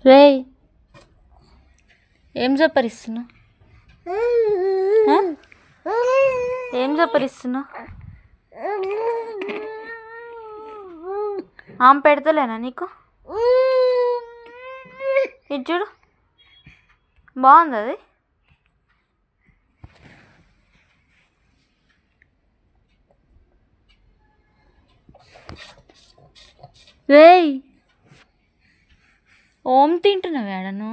రేయ్ ఏం జపరిస్తున్నావు? ఏం జపరిస్తున్నావు? ఆమె పెడతలేనా నీకు? ఇది చూడు, బాగుంది అది. రేయ్ ఓం తింటున్నావు ఏడను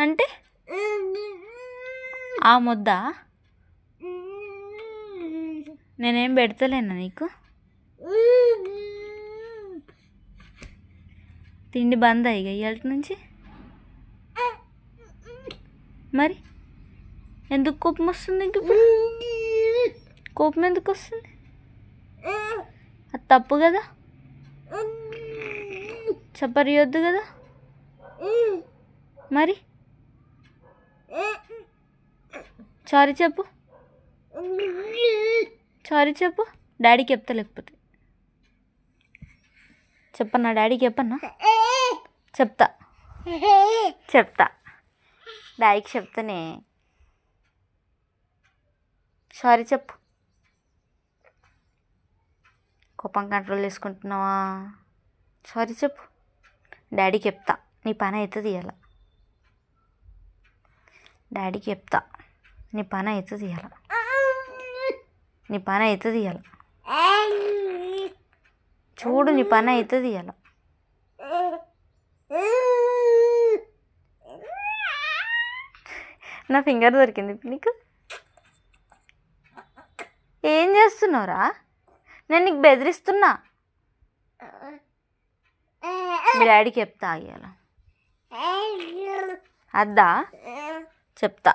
అంటే ఆ ముద్ద నేనేం పెడతలేనా నీకు? తిండి బంద్ అయ్యి ఇవాళ నుంచి. మరి ఎందుకు కోపం వస్తుంది? ఇంక ఇప్పుడు కోపం ఎందుకు వస్తుంది? అది తప్పు కదా, చెప్పరియొద్దు కదా. మరి సారీ చెప్పు, సారీ చెప్పు. డాడీకి చెప్తా, లేకపోతే చెప్పన్నా డాడీకి చెప్పన్నా? చెప్తా చెప్తా డాడీకి చెప్తానే. సారీ చెప్పు. కోపం కంట్రోల్ చేసుకుంటున్నావా? సారీ చెప్పు, డాడీకి చెప్తా. నీ పని అవుతుంది ఇవాళ. డాడీకి చెప్తా, నీ పని అవుతుంది ఇవాళ. నీ పని అవుతుంది ఇవాళ. చూడు, నీ పని అవుతుంది ఇవాళ. నా ఫింగర్ దొరికింది నీకు. ఏం చేస్తున్నావురా? నేను నీకు బెదిరిస్తున్నా. మీ డాడీకి చెప్తా ఇవాళ. అద్దా చెప్తా.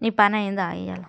నీ పని అయిందా ఇవాళ?